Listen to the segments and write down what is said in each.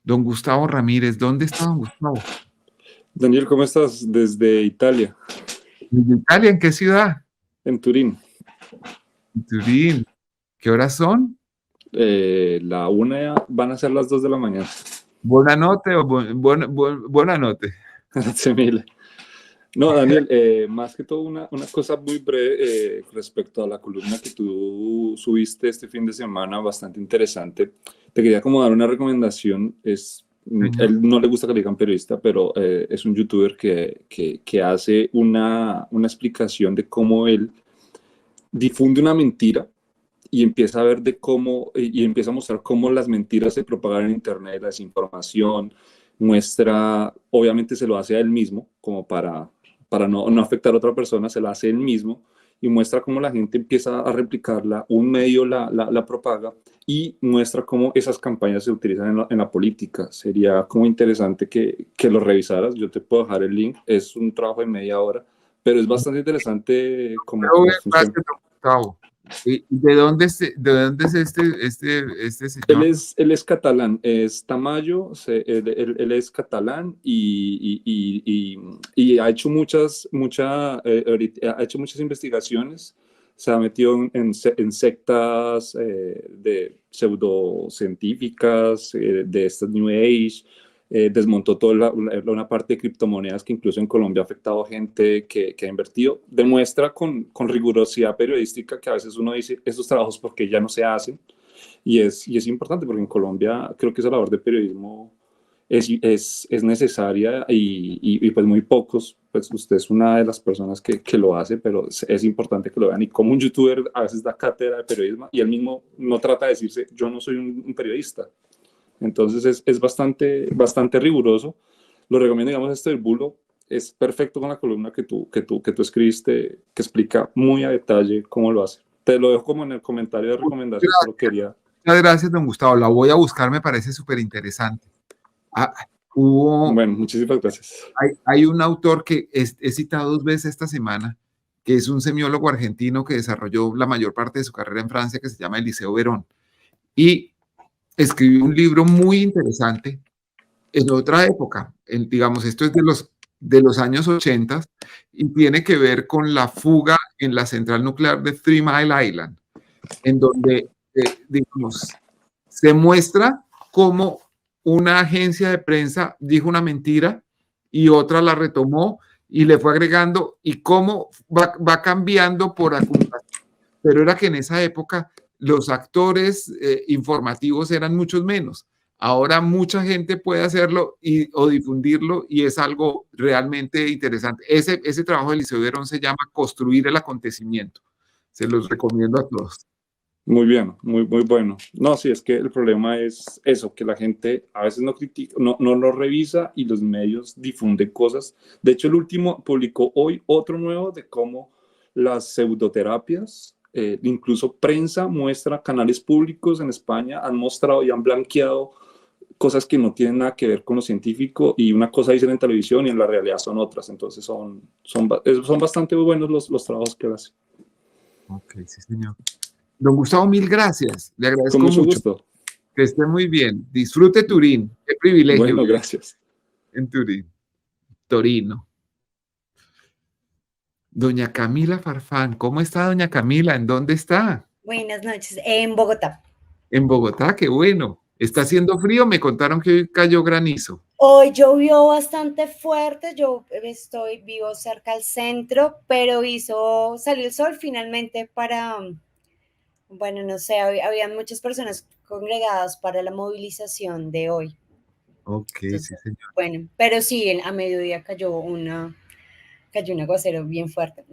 Don Gustavo Ramírez, ¿dónde está don Gustavo? Daniel, ¿cómo estás? Desde Italia, ¿En Italia? ¿En qué ciudad? en Turín. En Turín. ¿Qué horas son? La una van a ser las 2 de la mañana. Buonanotte o buonanotte. Grazie mille. No, Daniel, más que todo una cosa muy breve respecto a la columna que tú subiste este fin de semana, bastante interesante. Te quería como dar una recomendación. Señor. Él no le gusta que le digan periodista, pero es un youtuber que hace una explicación de cómo él difunde una mentira y empieza a ver de cómo, y empieza a mostrar cómo las mentiras se propagan en Internet, la desinformación, muestra, obviamente se lo hace a él mismo, como para no afectar a otra persona, se la hace él mismo, y muestra cómo la gente empieza a replicarla, un medio la propaga, y muestra cómo esas campañas se utilizan en la política. Sería como interesante que lo revisaras, yo te puedo dejar el link, es un trabajo de media hora, pero es bastante interesante cómo funciona. Gracias, don Gustavo. ¿Y de dónde es este señor? Él es catalán, es Tamayo, él es catalán y ha hecho ha hecho muchas investigaciones, se ha metido en sectas de pseudocientíficas, de estas New Age, desmontó toda una parte de criptomonedas que incluso en Colombia ha afectado a gente que ha invertido. Demuestra con rigurosidad periodística que a veces uno dice, estos trabajos porque ya no se hacen. Y es importante porque en Colombia creo que esa labor de periodismo es necesaria y pues muy pocos, pues usted es una de las personas que lo hace, pero es importante que lo vean. Y como un youtuber a veces da cátedra de periodismo y él mismo no trata de decirse, yo no soy un periodista. Entonces es bastante riguroso. Lo recomiendo, digamos, este del bulo. Es perfecto con la columna que tú escribiste, que explica muy a detalle cómo lo hace. Te lo dejo como en el comentario de recomendación, solo quería. Muchas gracias, don Gustavo. La voy a buscar, me parece súper interesante. Ah, Bueno, muchísimas gracias. hay un autor que he citado 2 veces esta semana, que es un semiólogo argentino que desarrolló la mayor parte de su carrera en Francia, que se llama Eliseo Verón. Y escribió un libro muy interesante en otra época. Digamos, esto es de los años 80 y tiene que ver con la fuga en la central nuclear de Three Mile Island, en donde, digamos, se muestra cómo una agencia de prensa dijo una mentira y otra la retomó y le fue agregando y cómo va cambiando por acumulación. Pero era que en esa época los actores informativos eran muchos menos. Ahora mucha gente puede hacerlo o difundirlo y es algo realmente interesante. Ese trabajo de Eliseo Verón se llama Construir el acontecimiento. Se los recomiendo a todos. Muy bien, muy bueno. No, sí, es que el problema es eso, que la gente a veces no critica, no lo revisa y los medios difunden cosas. De hecho, el último publicó hoy otro nuevo de cómo las pseudoterapias, incluso prensa muestra, canales públicos en España han mostrado y han blanqueado cosas que no tienen nada que ver con lo científico y una cosa dicen en televisión y en la realidad son otras. Entonces son bastante buenos los trabajos que hacen. Ok, sí, señor. Don Gustavo, mil gracias. Le Con agradezco mucho mucho. gusto. Que esté muy bien. Disfrute Turín. Qué privilegio Bueno, vivir gracias. en Turín. Torino. Doña Camila Farfán. ¿Cómo está, doña Camila? ¿En dónde está? Buenas noches, en Bogotá. En Bogotá, qué bueno. ¿Está haciendo frío? Me contaron que hoy cayó granizo. Hoy llovió bastante fuerte, vivo cerca al centro, pero salió el sol finalmente bueno, no sé, había muchas personas congregadas para la movilización de hoy. Ok, Entonces, sí, señor. bueno, pero sí, a mediodía cayó un aguacero bien fuerte.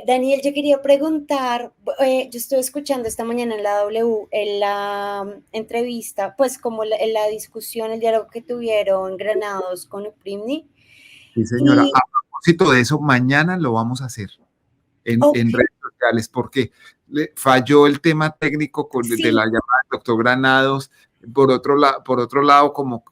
Daniel, yo quería preguntar, yo estuve escuchando esta mañana en la W, en la entrevista, pues como en la discusión, el diálogo que tuvieron Granados con Uprimni. Sí, señora. A propósito de eso, mañana lo vamos a hacer en redes sociales porque falló el tema técnico de la llamada del doctor Granados. Por otro lado, como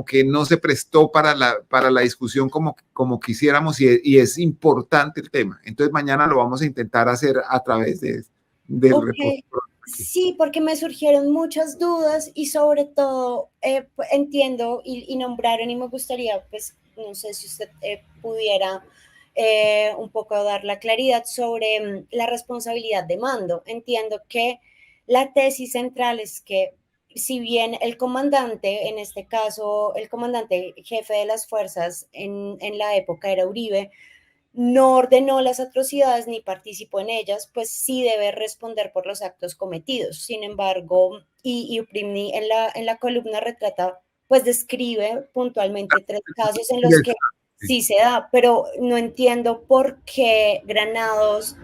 que no se prestó para la discusión como quisiéramos y es importante el tema. Entonces mañana lo vamos a intentar hacer a través del reporte. Sí, porque me surgieron muchas dudas y sobre todo entiendo y nombraron y me gustaría, pues, no sé si usted pudiera un poco dar la claridad sobre la responsabilidad de mando. Entiendo que la tesis central es que si bien el comandante, en este caso el comandante jefe de las fuerzas en la época era Uribe, no ordenó las atrocidades ni participó en ellas, pues sí debe responder por los actos cometidos. Sin embargo, y Uprimni en la columna retrata, pues describe puntualmente 3 casos en los que sí se da, pero no entiendo por qué Granados,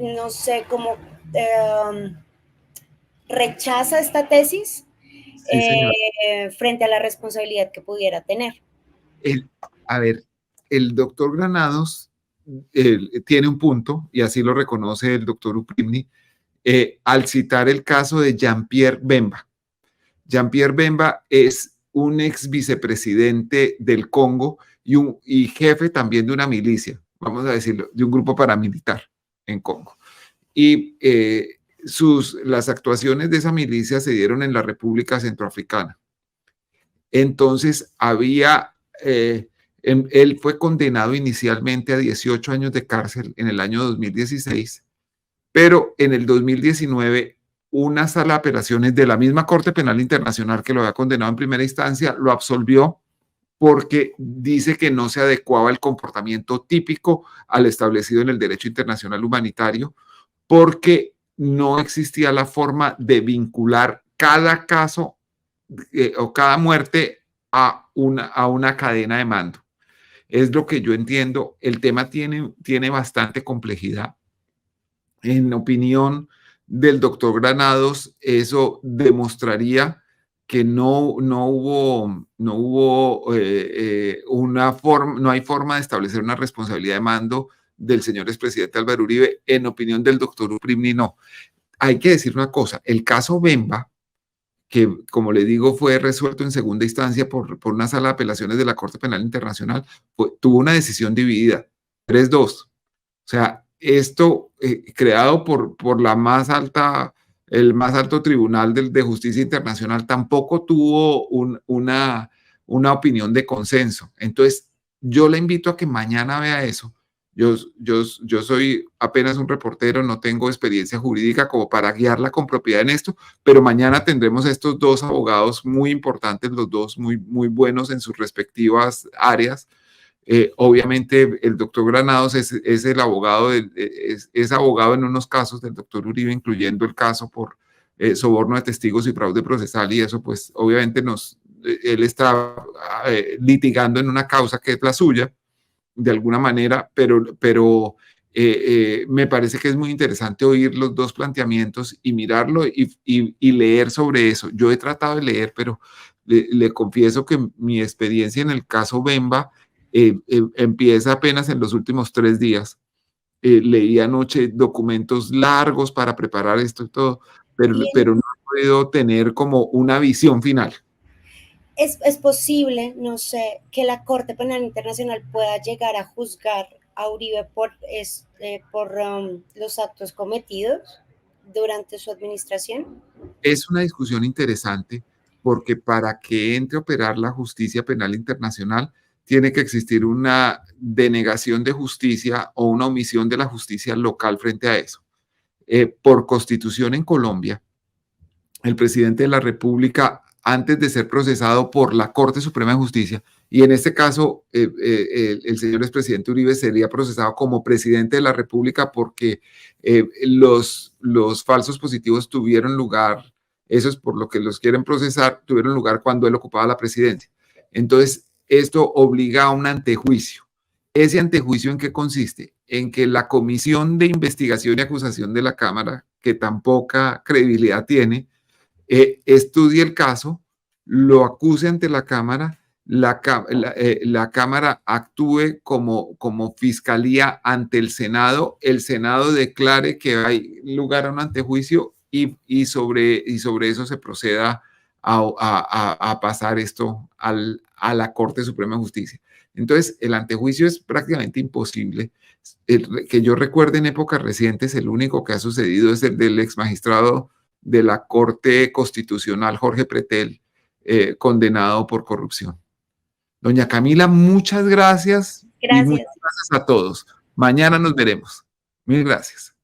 no sé cómo rechaza esta tesis Sí, señor. frente a la responsabilidad que pudiera tener. A ver, el doctor Granados tiene un punto, y así lo reconoce el doctor Uprimni, al citar el caso de Jean-Pierre Bemba. Jean-Pierre Bemba es un ex vicepresidente del Congo y jefe también de una milicia, vamos a decirlo, de un grupo paramilitar en Congo. Y las actuaciones de esa milicia se dieron en la República Centroafricana. Entonces él fue condenado inicialmente a 18 años de cárcel en el año 2016, pero en el 2019 una sala de apelaciones de la misma Corte Penal Internacional que lo había condenado en primera instancia lo absolvió porque dice que no se adecuaba el comportamiento típico al establecido en el derecho internacional humanitario, porque no existía la forma de vincular cada caso o cada muerte a una cadena de mando. Es lo que yo entiendo. El tema tiene bastante complejidad. En opinión del doctor Granados, eso demostraría que no hubo una forma, no hay forma de establecer una responsabilidad de mando del señor expresidente Álvaro Uribe. En opinión del doctor Uprimni, no. Hay que decir una cosa, el caso Bemba, que como le digo fue resuelto en segunda instancia por una sala de apelaciones de la Corte Penal Internacional, tuvo una decisión dividida, 3-2. O sea, esto creado por el más alto tribunal de justicia internacional tampoco tuvo una opinión de consenso. Entonces, yo le invito a que mañana vea eso. Yo soy apenas un reportero, no tengo experiencia jurídica como para guiarla con propiedad en esto, pero mañana tendremos estos dos abogados muy importantes, los dos muy buenos en sus respectivas áreas. Obviamente el doctor Granados es el abogado, es abogado en unos casos del doctor Uribe, incluyendo el caso por soborno de testigos y fraude procesal, y eso pues obviamente él está litigando en una causa que es la suya, de alguna manera, pero me parece que es muy interesante oír los dos planteamientos y mirarlo y leer sobre eso. Yo he tratado de leer, pero le confieso que mi experiencia en el caso Bemba empieza apenas en los últimos 3 días. Leí anoche documentos largos para preparar esto y todo, pero no he podido tener como una visión final. Es posible, no sé, que la Corte Penal Internacional pueda llegar a juzgar a Uribe por los actos cometidos durante su administración. Es una discusión interesante porque para que entre a operar la justicia penal internacional tiene que existir una denegación de justicia o una omisión de la justicia local frente a eso. Por constitución en Colombia, el presidente de la República, antes de ser procesado por la Corte Suprema de Justicia, y en este caso el señor expresidente Uribe sería procesado como presidente de la República porque los falsos positivos tuvieron lugar, eso es por lo que los quieren procesar, tuvieron lugar cuando él ocupaba la presidencia. Entonces, esto obliga a un antejuicio. ¿Ese antejuicio en qué consiste? En que la Comisión de Investigación y Acusación de la Cámara, que tan poca credibilidad tiene, estudie el caso, lo acuse ante la Cámara, la Cámara actúe como fiscalía ante el Senado declare que hay lugar a un antejuicio y sobre eso se proceda a pasar esto a la Corte Suprema de Justicia. Entonces, el antejuicio es prácticamente imposible. Que yo recuerde en épocas recientes, el único que ha sucedido es el del ex magistrado de la Corte Constitucional, Jorge Pretel, condenado por corrupción. Doña Camila, muchas gracias. Gracias. Y muchas gracias a todos. Mañana nos veremos. Mil gracias.